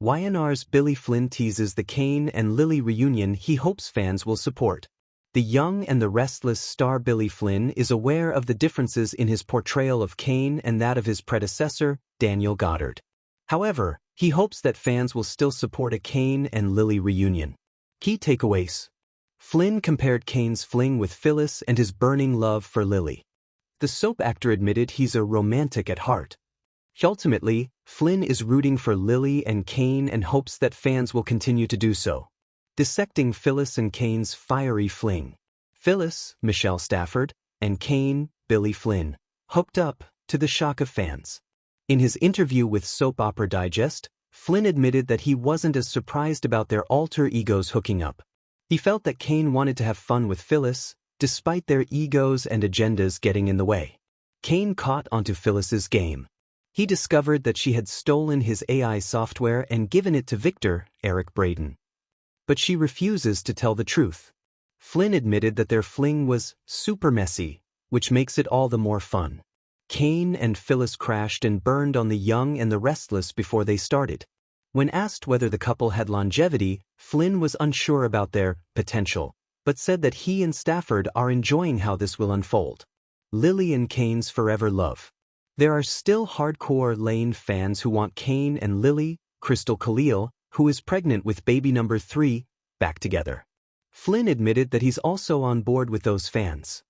YNR's Billy Flynn teases the Cain and Lily reunion he hopes fans will support. The young and the restless star Billy Flynn is aware of the differences in his portrayal of Cain and that of his predecessor, Daniel Goddard. However, he hopes that fans will still support a Cain and Lily reunion. Key takeaways. Flynn compared Cain's fling with Phyllis and his burning love for Lily. The soap actor admitted he's a romantic at heart. Ultimately, Flynn is rooting for Lily and Cain and hopes that fans will continue to do so. Dissecting Phyllis and Cain's fiery fling. Phyllis, Michelle Stafford, and Cain, Billy Flynn, hooked up, to the shock of fans. In his interview with Soap Opera Digest, Flynn admitted that he wasn't as surprised about their alter egos hooking up. He felt that Cain wanted to have fun with Phyllis, despite their egos and agendas getting in the way. Cain caught onto Phyllis's game. He discovered that she had stolen his AI software and given it to Victor, Eric Braeden. But she refuses to tell the truth. Flynn admitted that their fling was super messy, which makes it all the more fun. Cain and Phyllis crashed and burned on the young and the restless before they started. When asked whether the couple had longevity, Flynn was unsure about their potential, but said that he and Stafford are enjoying how this will unfold. Lily and Cain's forever love. There are still hardcore Lane fans who want Cain and Lily, Crystal Khalil, who is pregnant with baby number 3, back together. Flynn admitted that he's also on board with those fans.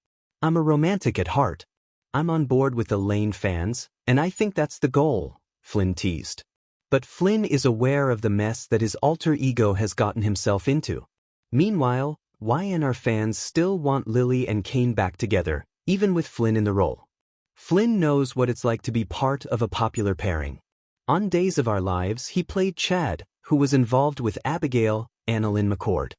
I'm a romantic at heart. I'm on board with the Lane fans, and I think that's the goal, Flynn teased. But Flynn is aware of the mess that his alter ego has gotten himself into. Meanwhile, YNR fans still want Lily and Cain back together, even with Flynn in the role. Flynn knows what it's like to be part of a popular pairing. On Days of Our Lives, he played Chad, who was involved with Abigail, Annalyn McCord.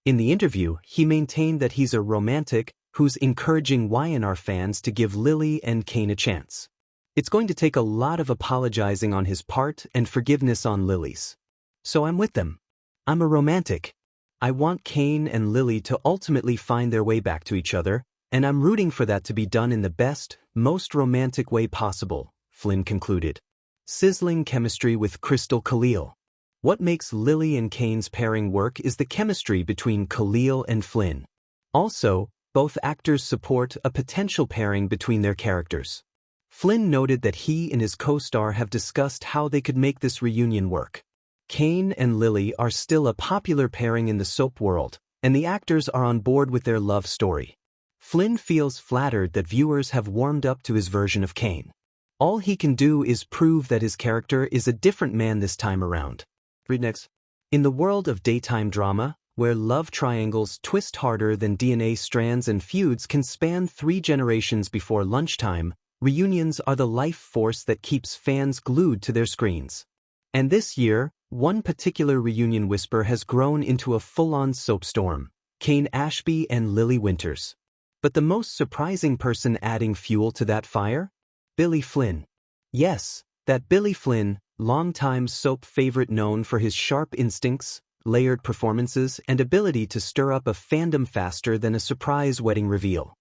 In the interview, he maintained that he's a romantic who's encouraging YNR fans to give Lily and Cain a chance. It's going to take a lot of apologizing on his part and forgiveness on Lily's. So I'm with them. I'm a romantic. I want Cain and Lily to ultimately find their way back to each other, and I'm rooting for that to be done in the best, most romantic way possible, Flynn concluded. Sizzling chemistry with Crystal Khalil. What makes Lily and Cain's pairing work is the chemistry between Khalil and Flynn. Also, both actors support a potential pairing between their characters. Flynn noted that he and his co-star have discussed how they could make this reunion work. Cain and Lily are still a popular pairing in the soap world, and the actors are on board with their love story. Flynn feels flattered that viewers have warmed up to his version of Cain. All he can do is prove that his character is a different man this time around. Read next. In the world of daytime drama, where love triangles twist harder than DNA strands and feuds can span 3 generations before lunchtime, reunions are the life force that keeps fans glued to their screens. And this year, one particular reunion whisper has grown into a full-on soap storm: Cain Ashby and Lily Winters. But the most surprising person adding fuel to that fire? Billy Flynn. Yes, that Billy Flynn, longtime soap favorite known for his sharp instincts, layered performances, and ability to stir up a fandom faster than a surprise wedding reveal.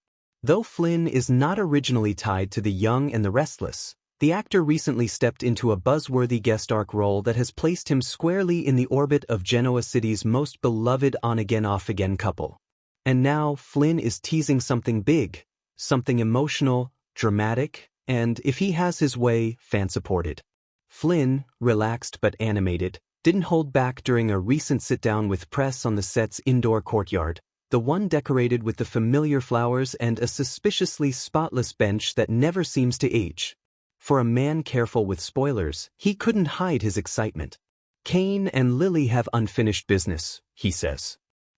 Though Flynn is not originally tied to the young and the restless, the actor recently stepped into a buzzworthy guest arc role that has placed him squarely in the orbit of Genoa City's most beloved on-again off-again couple. And now Flynn is teasing something big, something emotional, dramatic, and, if he has his way, fan-supported. Flynn, relaxed but animated, didn't hold back during a recent sit-down with press on the set's indoor courtyard, the one decorated with the familiar flowers and a suspiciously spotless bench that never seems to age. For a man careful with spoilers, he couldn't hide his excitement. Cain and Lily have unfinished business, he says.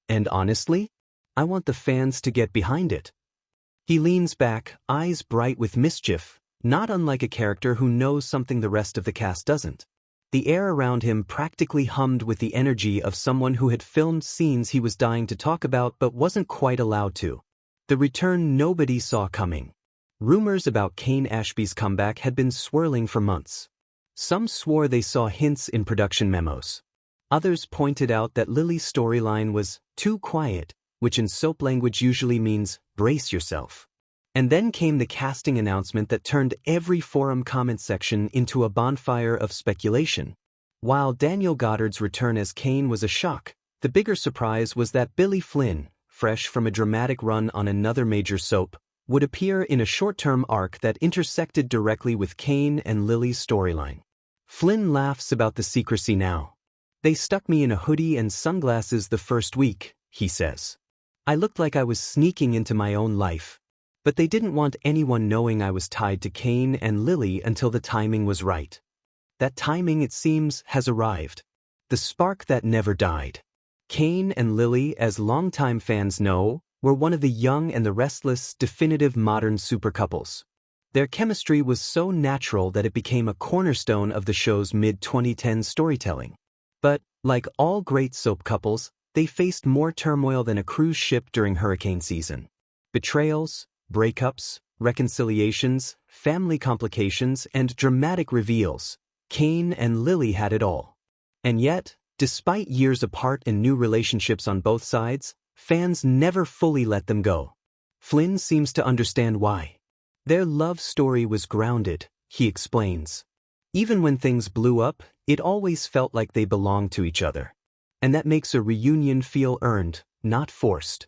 And honestly, I want the fans to get behind it. He leans back, eyes bright with mischief, not unlike a character who knows something the rest of the cast doesn't. The air around him practically hummed with the energy of someone who had filmed scenes he was dying to talk about but wasn't quite allowed to. The return nobody saw coming. Rumors about Cain Ashby's comeback had been swirling for months. Some swore they saw hints in production memos. Others pointed out that Lily's storyline was too quiet, which in soap language usually means brace yourself. And then came the casting announcement that turned every forum comment section into a bonfire of speculation. While Daniel Goddard's return as Cain was a shock, the bigger surprise was that Billy Flynn, fresh from a dramatic run on another major soap, would appear in a short-term arc that intersected directly with Cain and Lily's storyline. Flynn laughs about the secrecy now. "They stuck me in a hoodie and sunglasses the first week," he says. "I looked like I was sneaking into my own life. But they didn't want anyone knowing I was tied to Cain and Lily until the timing was right. That timing, it seems, has arrived. The spark that never died." Cain and Lily, as longtime fans know, were one of the young and the restless, definitive modern supercouples. Their chemistry was so natural that it became a cornerstone of the show's mid-2010s storytelling. But, like all great soap couples, they faced more turmoil than a cruise ship during hurricane season. Betrayals, breakups, reconciliations, family complications, and dramatic reveals. Cain and Lily had it all. And yet, despite years apart and new relationships on both sides, fans never fully let them go. Flynn seems to understand why. Their love story was grounded, he explains. Even when things blew up, it always felt like they belonged to each other. And that makes a reunion feel earned, not forced.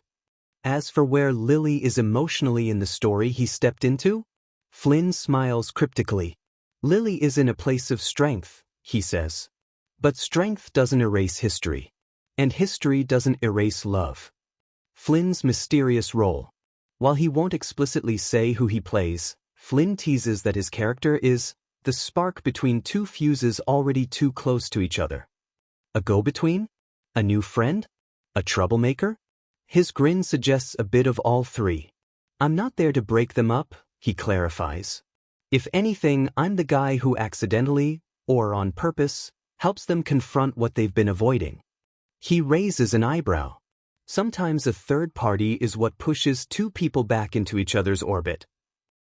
As for where Lily is emotionally in the story he stepped into, Flynn smiles cryptically. "Lily is in a place of strength," he says. "But strength doesn't erase history. And history doesn't erase love." Flynn's mysterious role. While he won't explicitly say who he plays, Flynn teases that his character is the spark between two fuses already too close to each other. A go-between? A new friend? A troublemaker? His grin suggests a bit of all three. "I'm not there to break them up," he clarifies. "If anything, I'm the guy who accidentally, or on purpose, helps them confront what they've been avoiding." He raises an eyebrow. Sometimes a third party is what pushes two people back into each other's orbit.